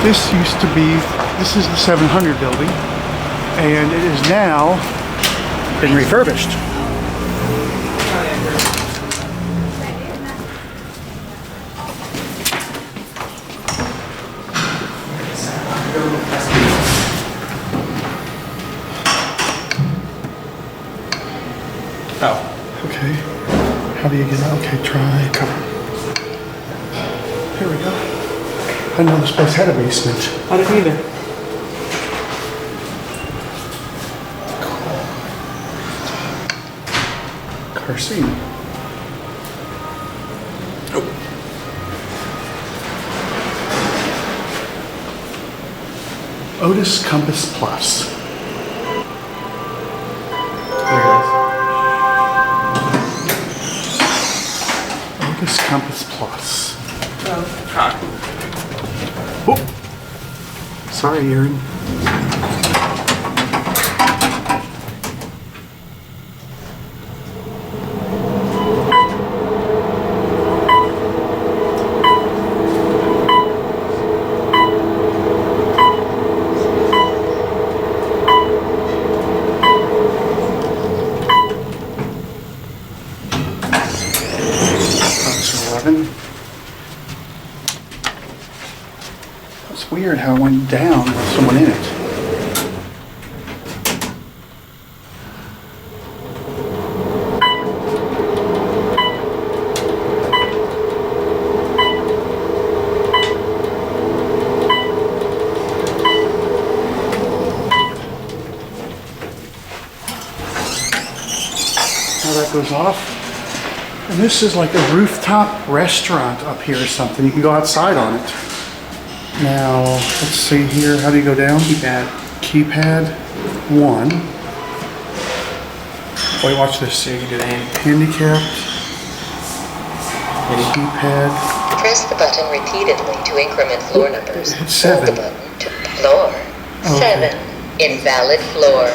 This used to be, this is the 700 building, and it is now been refurbished. Oh. Okay. How do you get out? Okay, try cover. Here we go. I didn't know this place had a basement. I didn't either. Car seat. Oh. Otis Compass Plus. Here it is. Otis Compass Plus. Ah. Oh. Sorry, Aaron. It's weird how it went down with someone in it. How that goes off. And this is like a rooftop restaurant up here or something. You can go outside on it. Now, let's see here. How do you go down? Keypad. Keypad 1. Wait, watch this. So you can do the Handicapped. Keypad. Press the button repeatedly to increment floor numbers. Hit 7. Hold the button to floor. Okay. 7. Invalid floor.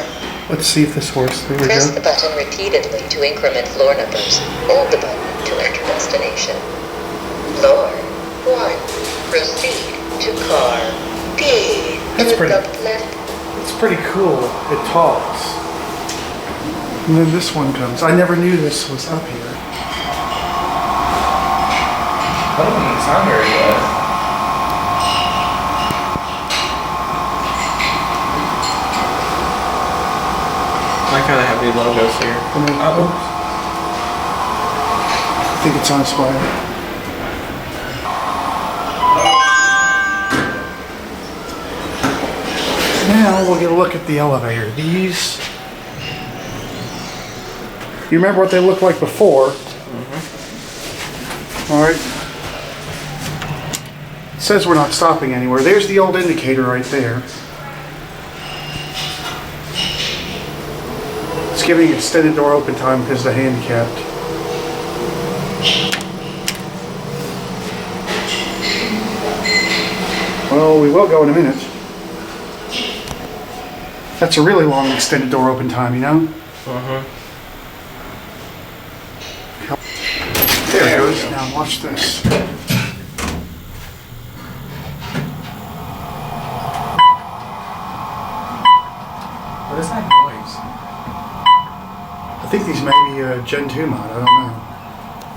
Let's see if this works. There we Press go. the button repeatedly to increment floor numbers. Hold the button to enter destination. Floor 1. Proceed to car D. That's to pretty- the left. It's pretty cool. It talks. And then this one comes. I never knew this was up here. That doesn't sound very good. I like how they have these logos here. And then, oops. I think it's on its way. Now we'll get a look at the elevator. These, you remember what they looked like before? Mm-hmm. All right. It says we're not stopping anywhere. There's the old indicator right there. It's giving extended door open time because they're handicapped. Well, we will go in a minute. That's a really long extended door open time, you know? There it goes. Now watch this. What is that noise? I think these may be a Gen 2 mod, I don't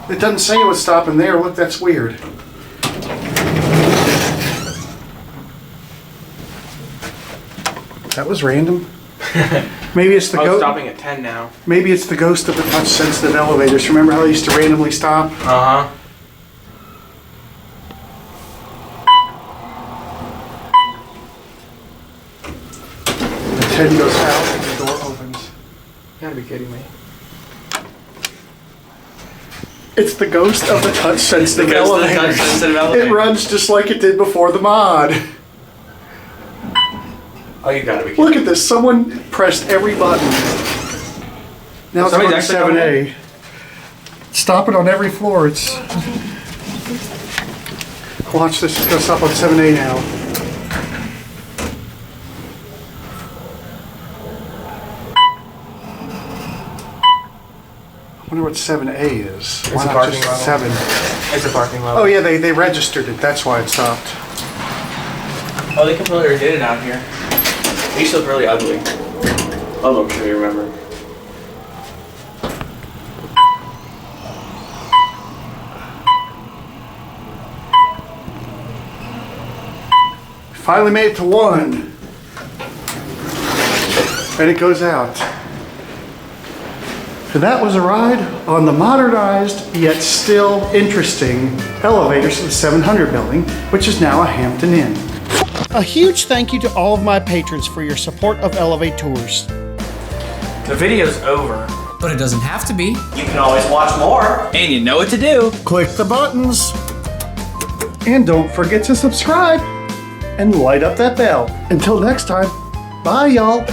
know. It doesn't say it was stopping there. Look, that's weird. That was random. Maybe it's the Oh, it's ghost. stopping at 10 now. Maybe it's the ghost of the touch-sensitive elevators. Remember how they used to randomly stop? Uh-huh. The 10 goes out and the door opens. You gotta be kidding me. It's the ghost of the touch-sensitive The ghost of the elevators. touch-sensitive elevator. It runs just like it did before the mod. Oh, you gotta be kidding. Look at this. Someone pressed every button. Now it's Somebody's on actually 7A. Stop it on every floor. It's. Watch this. It's gonna stop on 7A now. I wonder what 7A is. It's Why a not parking just level. 7? It's a parking level. Oh yeah, they registered it. That's why it stopped. Oh, they completely redid it out here. It used to look really ugly. Oh, I'm sure you remember. Finally made it to 1. And it goes out. And that was a ride on the modernized yet still interesting elevators to the 700 building, which is now a Hampton Inn. A huge thank you to all of my patrons for your support of elevaTOURS. The video's over. But it doesn't have to be. You can always watch more. And you know what to do. Click the buttons. And don't forget to subscribe and light up that bell. Until next time, bye y'all.